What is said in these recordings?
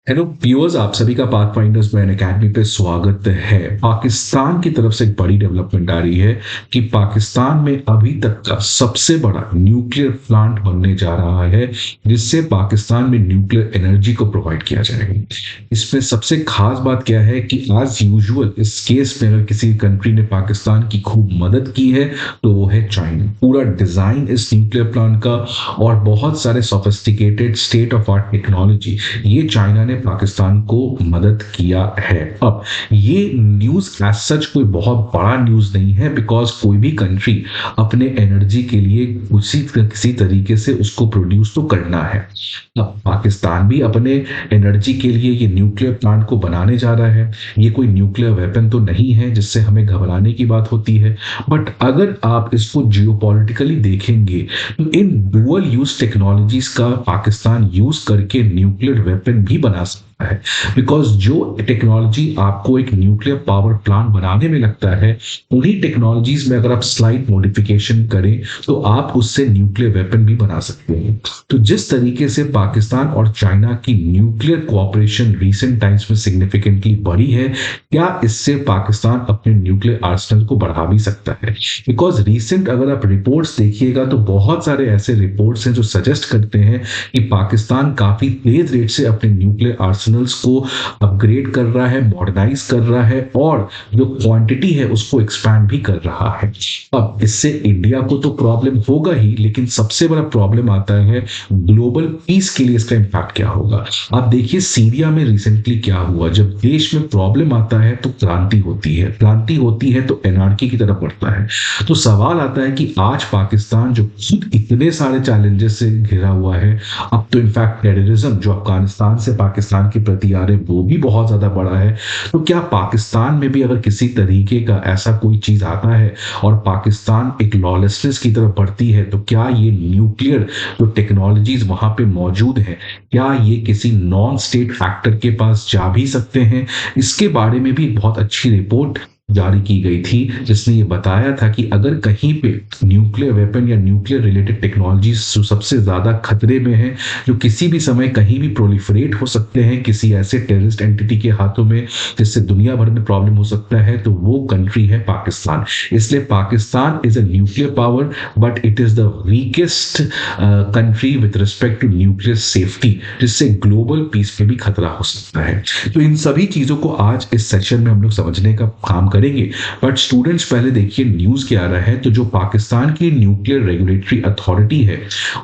Hello viewers, आप सभी का पाथफाइंडर्स ब्रेन एकेडमी पे स्वागत है। पाकिस्तान की तरफ से एक बड़ी डेवलपमेंट आ रही है कि पाकिस्तान में अभी तक का सबसे बड़ा न्यूक्लियर प्लांट बनने जा रहा है, जिससे पाकिस्तान में न्यूक्लियर एनर्जी को प्रोवाइड किया जाएगा। इसमें सबसे खास बात क्या है कि आज यूजुअल इस केस में अगर किसी कंट्री ने पाकिस्तान की खूब मदद की है तो वो है चाइना। पूरा डिजाइन इस न्यूक्लियर प्लांट का और बहुत सारे sophisticated state of art technology, ये चाइना ने पाकिस्तान को मदद किया है। अब ये न्यूज एज सच कोई बहुत बड़ा न्यूज नहीं है, बिकॉज कोई भी कंट्री अपने एनर्जी के लिए उसी किसी तरीके से उसको प्रोड्यूस तो करना है। अब पाकिस्तान भी अपने एनर्जी के लिए ये न्यूक्लियर प्लांट को बनाने जा रहा है। ये कोई न्यूक्लियर वेपन तो नहीं है जिससे हमें घबराने की बात होती है, बट अगर आप इसको जियोपॉलिटिकली देखेंगे तो इन डुअल यूज टेक्नोलॉजीज का पाकिस्तान यूज करके न्यूक्लियर वेपन भी बना सकता है। बिकॉज जो टेक्नोलॉजी आपको एक न्यूक्लियर पावर प्लांट बनाने में लगता है, उन्हीं टेक्नोलॉजीज में अगर आप स्लाइट मॉडिफिकेशन करें तो आप उससे न्यूक्लियर वेपन भी बना सकते हैं। तो जिस तरीके से पाकिस्तान और चाइना की न्यूक्लियर कोऑपरेशन रिसेंट टाइम्स में सिग्निफिकेंटली बढ़ी है, क्या इससे पाकिस्तान अपने न्यूक्लियर आर्सेनल को बढ़ा भी सकता है? बिकॉज रिसेंट अगर आप रिपोर्ट्स देखिएगा तो बहुत सारे ऐसे रिपोर्ट्स हैं जो सजेस्ट करते हैं कि पाकिस्तान काफी तेज रेट से अपने न्यूक्लियर आर्सेनल्स को अपग्रेड कर रहा है, मॉडर्नाइज कर रहा है और जो क्वांटिटी है उसको एक्सपैंड भी कर रहा है। अब इससे इंडिया को तो प्रॉब्लम होगा ही, लेकिन सबसे बड़ा प्रॉब्लम आता है ग्लोबल पीस के लिए इसका इंपैक्ट क्या होगा। आप देखिए सीरिया में रिसेंटली क्या हुआ। जब देश में प्रॉब्लम आता है तो क्रांति होती है, क्रांति होती है तो एनार्की की तरफ बढ़ता है। तो सवाल आता है कि आज पाकिस्तान जो खुद इतने सारे चैलेंजेस से घिरा हुआ है, अब तो इनफैक्ट टेररिज्म जो अफगानिस्तान से पाकिस्तान के प्रति आ रहे वो भी बहुत ज्यादा बड़ा है। तो क्या पाकिस्तान में भी अगर किसी तरीके का ऐसा कोई चीज आता है और पाकिस्तान एक लॉलेसनेस की तरफ बढ़ती है, तो क्या ये न्यूक्लियर जो टेक्नोलॉजीज वहां पे मौजूद है, क्या ये किसी नॉन स्टेट फैक्टर के पास जा भी सकते हैं? इसके बारे में भी बहुत अच्छी रिपोर्ट जारी की गई थी जिसने ये बताया था कि अगर कहीं पे न्यूक्लियर वेपन या न्यूक्लियर रिलेटेड टेक्नोलॉजी जो सबसे ज्यादा खतरे में है, जो किसी भी समय कहीं भी प्रोलिफरेट हो सकते हैं किसी ऐसे टेररिस्ट एंटिटी के हाथों में जिससे दुनिया भर में प्रॉब्लम हो सकता है, तो वो कंट्री है पाकिस्तान। इसलिए Pakistan is a nuclear power, but it is the weakest country with respect to nuclear safety, जिससे ग्लोबल पीस पे भी खतरा हो सकता है। तो इन सभी चीजों को आज इस सेक्शन में हम लोग समझने का काम करेंगे। बट स्टूडेंट्स पहले देखिए न्यूज क्या आ रहा है। तो जो पाकिस्तान की न्यूक्लियर रेगुलेटरी अथॉरिटी है,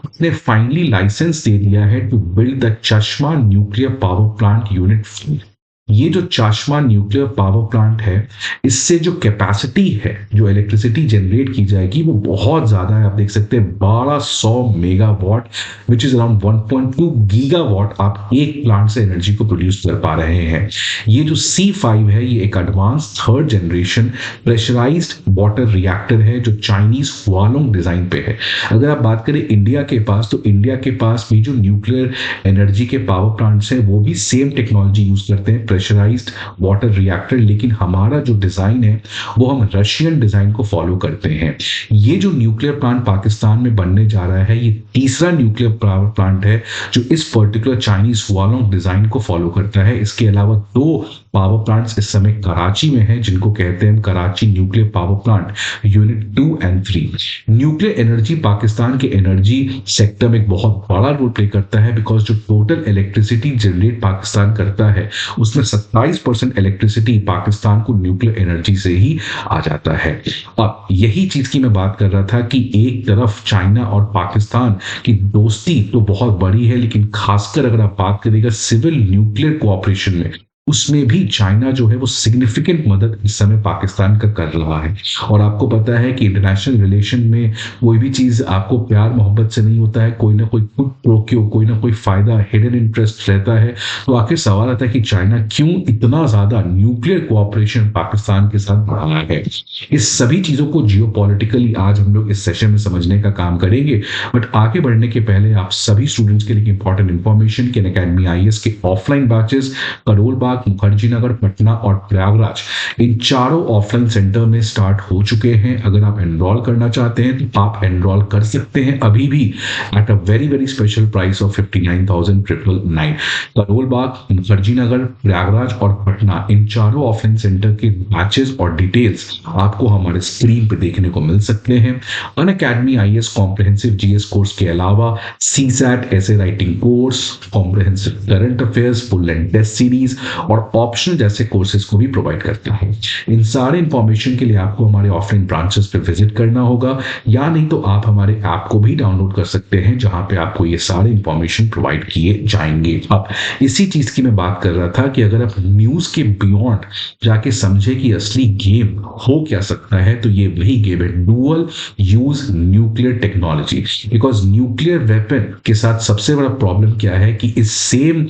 उसने फाइनली लाइसेंस दे दिया है टू बिल्ड द चश्मा न्यूक्लियर पावर प्लांट यूनिट 4। ये जो चाशमा न्यूक्लियर पावर प्लांट है, इससे जो कैपेसिटी है, जो इलेक्ट्रिसिटी जनरेट की जाएगी वो बहुत ज्यादा है। आप देख सकते हैं 1200 megawatt, which is around 1.2 gigawatt आप एक प्लांट से एनर्जी को प्रोड्यूस कर पा रहे हैं। ये जो C5 है, ये एक advance third generation pressurized water reactor है जो चाइनीज हुआलोंग डिजाइन पे है। अगर आप बात करें इंडिया के पास, तो इंडिया के पास भी जो न्यूक्लियर एनर्जी के पावर प्लांट्स हैं वो भी सेम टेक्नोलॉजी यूज करते हैं, प्रेशराइज्ड वाटर रिएक्टर। लेकिन हमारा जो डिजाइन है वो हम रशियन डिजाइन को फॉलो करते हैं। ये जो न्यूक्लियर प्लांट पाकिस्तान में बनने जा रहा है, ये तीसरा न्यूक्लियर पावर प्लांट है जो इस पर्टिकुलर चाइनीज हुआलोंग डिजाइन को फॉलो करता है। इसके अलावा 2 पावर प्लांट्स इस समय कराची में हैं, जिनको कहते हैं Karachi nuclear power plant unit 2 और 3। न्यूक्लियर एनर्जी पाकिस्तान के एनर्जी सेक्टर में एक बहुत बड़ा रोल प्ले करता है, बिकॉज जो टोटल इलेक्ट्रिसिटी जनरेट पाकिस्तान करता है उसमें 27% इलेक्ट्रिसिटी पाकिस्तान को न्यूक्लियर एनर्जी से ही आ जाता है। अब यही चीज की मैं बात कर रहा था कि एक तरफ चाइना और पाकिस्तान की दोस्ती तो बहुत बड़ी है, लेकिन खासकर अगर आप बात करेगा सिविल न्यूक्लियर कोऑपरेशन में, उसमें भी चाइना जो है वो सिग्निफिकेंट मदद इस समय पाकिस्तान का कर रहा है। और आपको पता है कि इंटरनेशनल रिलेशन में कोई भी चीज आपको प्यार मोहब्बत से नहीं होता है, कोई ना कोई कुछ प्रोक्यो, कोई ना कोई फायदा, हिडन इंटरेस्ट रहता है। तो आखिर सवाल आता है कि चाइना क्यों इतना ज्यादा न्यूक्लियर कोऑपरेशन पाकिस्तान के साथ बढ़ा है। इस सभी चीजों को जियोपॉलिटिकली आज हम लोग इस सेशन में समझने का काम करेंगे। बट आगे बढ़ने के पहले आप सभी स्टूडेंट्स के लिए इंपॉर्टेंट इंफॉर्मेशन कि अकेडमी IAS के ऑफलाइन बैचेस करोल बाग, मुखर्जी नगर, पटना और प्रयागराज, इन चारों ऑफलाइन सेंटर में स्टार्ट हो चुके हैं। अगर आप एनरोल करना चाहते हैं तो आप एनरोल कर सकते हैं अभी भी at a very very special price of 59,999। Karol Bagh, Mukherjee Nagar, Prayagraj और पटना, इन चारों ऑफलाइन सेंटर के बैचेस और डिटेल्स आपको हमारे स्क्रीन पे देखने को मिल सकते हैं। Unacademy IAS comprehensive GS course के अलावा सीसैट ऐसे writing course, comprehensive current affairs, pull and test series और ऑप्शनल जैसे कोर्सेज को भी प्रोवाइड करता है। इन सारे इंफॉर्मेशन के लिए आपको हमारे ऑफलाइन ब्रांचेस पे विजिट करना होगा, या नहीं तो आप हमारे ऐप को भी डाउनलोड कर सकते हैं जहां पे आपको ये सारे इंफॉर्मेशन प्रोवाइड किए जाएंगे। अब इसी चीज की मैं बात कर रहा था कि अगर आप न्यूज के बियॉन्ड जाके समझे कि असली गेम हो क्या सकता है, तो ये वही गेम है, dual use nuclear technology. Because nuclear weapon के साथ सबसे बड़ा प्रॉब्लम क्या है कि इस सेम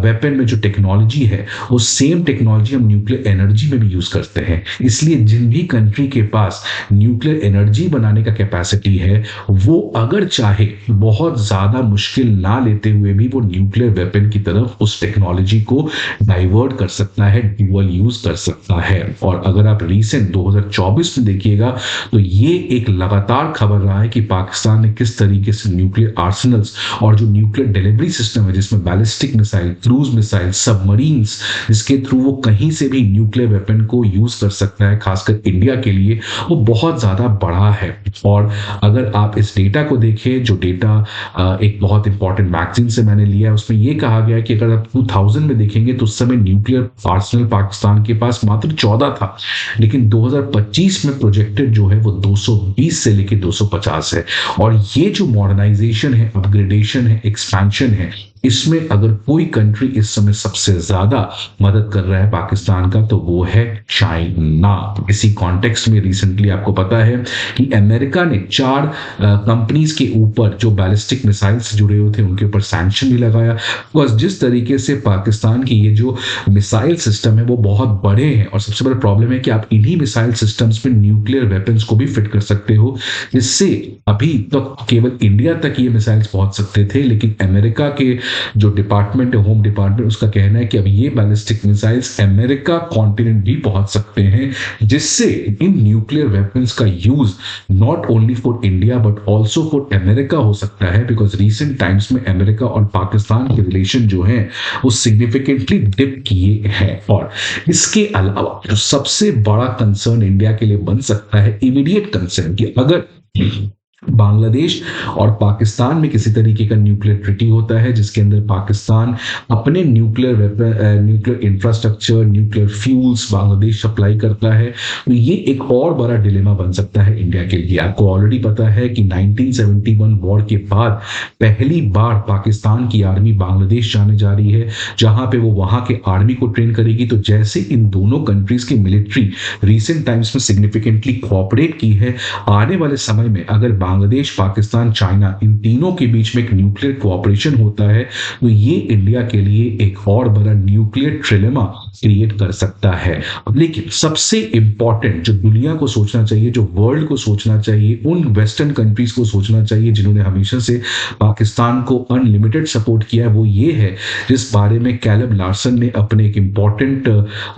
वेपन में जो टेक्नोलॉजी है वो सेम टेक्नोलॉजी हम न्यूक्लियर एनर्जी में भी यूज करते हैं। इसलिए जिन भी कंट्री के पास न्यूक्लियर एनर्जी बनाने का कैपेसिटी है, वो अगर चाहे बहुत ज्यादा मुश्किल ना लेते हुए भी वो न्यूक्लियर वेपन की तरफ उस टेक्नोलॉजी को डाइवर्ट कर सकता है, डुअल यूज कर सकता है। और अगर आप रीसेंट 2024 में देखिएगा तो ये एक लगातार खबर रहा है कि पाकिस्तान ने किस तरीके से न्यूक्लियर आर्सेनल्स और जो न्यूक्लियर डिलीवरी सिस्टम है, जिसमें ballistic missile, cruise missile, submarines, जिसके थ्रू वो कहीं से भी न्यूक्लियर वेपन को यूज कर सकता है, खासकर इंडिया के लिए, वो बहुत ज्यादा बड़ा है। और अगर आप इस डेटा को देखें, जो डेटा एक बहुत इंपॉर्टेंट मैगजीन से मैंने लिया है, उसमें यह कहा गया है कि अगर आप 2000 में देखेंगे तो उस समय न्यूक्लियर आर्सेनल पाकिस्तान के पास मात्र 14 था, लेकिन 2025 में प्रोजेक्टेड जो है वो 220 से लेकर 250 है। और ये जो मॉडर्नाइजेशन है, अपग्रेडेशन है, एक्सपेंशन है, इसमें अगर कोई कंट्री इस समय सबसे ज्यादा मदद कर रहा है पाकिस्तान का, तो वो है चाइना। इसी कॉन्टेक्स्ट में रिसेंटली आपको पता है कि अमेरिका ने 4 कंपनीज के ऊपर जो बैलिस्टिक मिसाइल से जुड़े हुए थे उनके ऊपर सैंक्शन भी लगाया। बस जिस तरीके से पाकिस्तान की ये जो मिसाइल सिस्टम है वो बहुत बड़े हैं, और सबसे बड़ा प्रॉब्लम है कि आप इन्हीं मिसाइल सिस्टम्स में न्यूक्लियर वेपन्स को भी फिट कर सकते हो, जिससे अभी तक केवल इंडिया तक ये मिसाइल्स पहुंच सकते थे, लेकिन अमेरिका के जो डिपार्टमेंट है, होम डिपार्टमेंट, उसका कहना है कि अब ये बैलिस्टिक मिसाइल्स अमेरिका कॉन्टिनेंट भी पहुंच सकते हैं, जिससे इन न्यूक्लियर वेपन्स का use not only for India but also for America हो सकता है। बिकॉज रिसेंट टाइम्स में अमेरिका और पाकिस्तान के रिलेशन जो है वो सिग्निफिकेंटली डिप किए हैं। और इसके अलावा जो सबसे बड़ा कंसर्न इंडिया के लिए बन सकता है, इमीडिएट कंसर्न, कि अगर बांग्लादेश और पाकिस्तान में किसी तरीके का न्यूक्लियर ट्रीटी होता है जिसके अंदर पाकिस्तान अपने nuclear infrastructure, nuclear fuels Bangladesh supply करता है, तो ये एक और बड़ा डिलेमा बन सकता है इंडिया के लिए। आपको ऑलरेडी पता है कि 1971 वॉर के बाद पहली बार पाकिस्तान की आर्मी बांग्लादेश जाने जा रही है, जहां पे वो वहां के आर्मी को ट्रेन करेगी। तो जैसे इन दोनों कंट्रीज की मिलिट्री रिसेंट टाइम्स में सिग्निफिकेंटली कोऑपरेट की है, आने वाले समय में अगर बांग्लादेश, पाकिस्तान, चाइना, इन तीनों के बीच में एक न्यूक्लियर कोऑपरेशन होता है, तो ये इंडिया के लिए एक और बड़ा न्यूक्लियर ट्रिलेमा क्रिएट कर सकता है। लेकिन सबसे इंपॉर्टेंट जो दुनिया को सोचना चाहिए, जो वर्ल्ड को सोचना चाहिए, उन वेस्टर्न कंट्रीज को सोचना चाहिए जिन्होंने हमेशा से पाकिस्तान को अनलिमिटेड सपोर्ट किया है, वो ये है जिस बारे में कैलेब लार्सन ने अपने एक इंपॉर्टेंट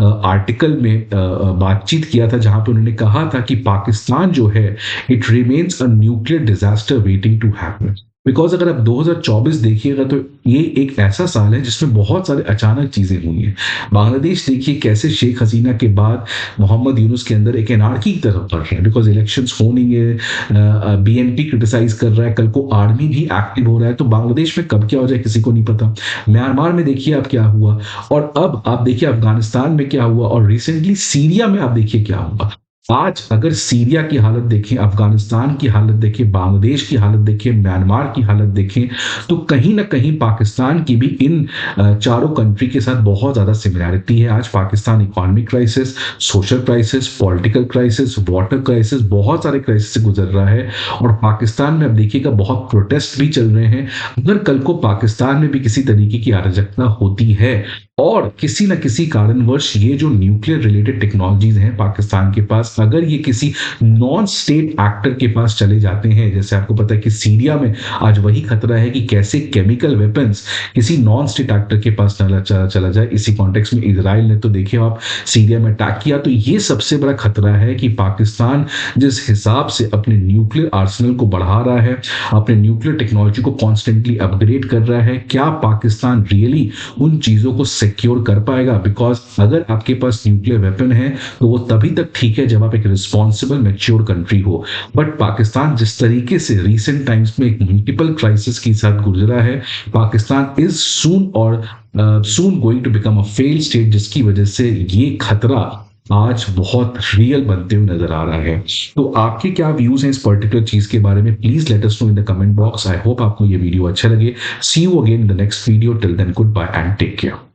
आर्टिकल में बातचीत किया था, जहां पे उन्होंने कहा था कि पाकिस्तान जो है, it remains a nuclear disaster waiting to happen. Because अगर आप 2024 देखिएगा तो ये एक ऐसा साल है जिसमें बहुत सारे अचानक चीजें हुई हैं। बांग्लादेश देखिए कैसे शेख हसीना के बाद मोहम्मद यूनुस के अंदर एक एनार्की की तरफ बढ़ रहा है, बिकॉज इलेक्शंस हो नहीं है, बीएनपी क्रिटिसाइज कर रहा है, कल को आर्मी भी एक्टिव हो रहा है। तो बांग्लादेश में कब क्या हो जाए किसी को नहीं पता। म्यांमार में देखिए आप क्या हुआ, और अब आप देखिए अफगानिस्तान में क्या हुआ, और रिसेंटली सीरिया में आप देखिए क्या हुआ। आज अगर सीरिया की हालत देखें, अफगानिस्तान की हालत देखें, बांग्लादेश की हालत देखें, म्यांमार की हालत देखें, तो कहीं ना कहीं पाकिस्तान की भी इन चारों कंट्री के साथ बहुत ज्यादा सिमिलैरिटी है। आज Pakistan economic crisis, social crisis, political crisis, water crisis, बहुत सारे क्राइसिस से गुजर रहा है। और पाकिस्तान में अब देखिएगा बहुत प्रोटेस्ट भी चल रहे हैं। अगर कल को पाकिस्तान में भी किसी तरीके की अराजकता होती है और किसी न किसी कारणवश ये जो न्यूक्लियर रिलेटेड टेक्नोलॉजीज हैं पाकिस्तान के पास, अगर ये किसी नॉन स्टेट एक्टर के पास चले जाते हैं, जैसे आपको पता है कि सीरिया में आज वही खतरा है कि कैसे केमिकल वेपन्स किसी नॉन स्टेट एक्टर के पास चला जाए। इसी कॉन्टेक्स्ट में इजराइल ने तो देखिए आप सीरिया में अटैक किया, तो ये सबसे बड़ा खतरा है कि पाकिस्तान जिस हिसाब से अपने न्यूक्लियर आर्सेनल को बढ़ा रहा है, अपने न्यूक्लियर टेक्नोलॉजी को कॉन्स्टेंटली अपग्रेड कर रहा है, क्या पाकिस्तान रियली उन चीजों को सिक्योर कर पाएगा? बिकॉज अगर आपके पास न्यूक्लियर वेपन है तो वो तभी तक ठीक है जब आप एक रिस्पॉन्सिबल मैच्योर कंट्री हो। बट पाकिस्तान जिस तरीके से रिसेंट टाइम्स में एक मल्टीपल क्राइसिस के साथ गुजरा है, पाकिस्तान इज सून और soon going to become a fail state, जिसकी वजह से ये खतरा आज बहुत रियल बनते हुए नजर आ रहा है। तो आपके क्या व्यूज हैं इस पर्टिकुलर चीज के बारे में? Please let us know in the comment box. I hope आपको ये वीडियो अच्छा लगे। See you again in the next video. Till then good bye and take care.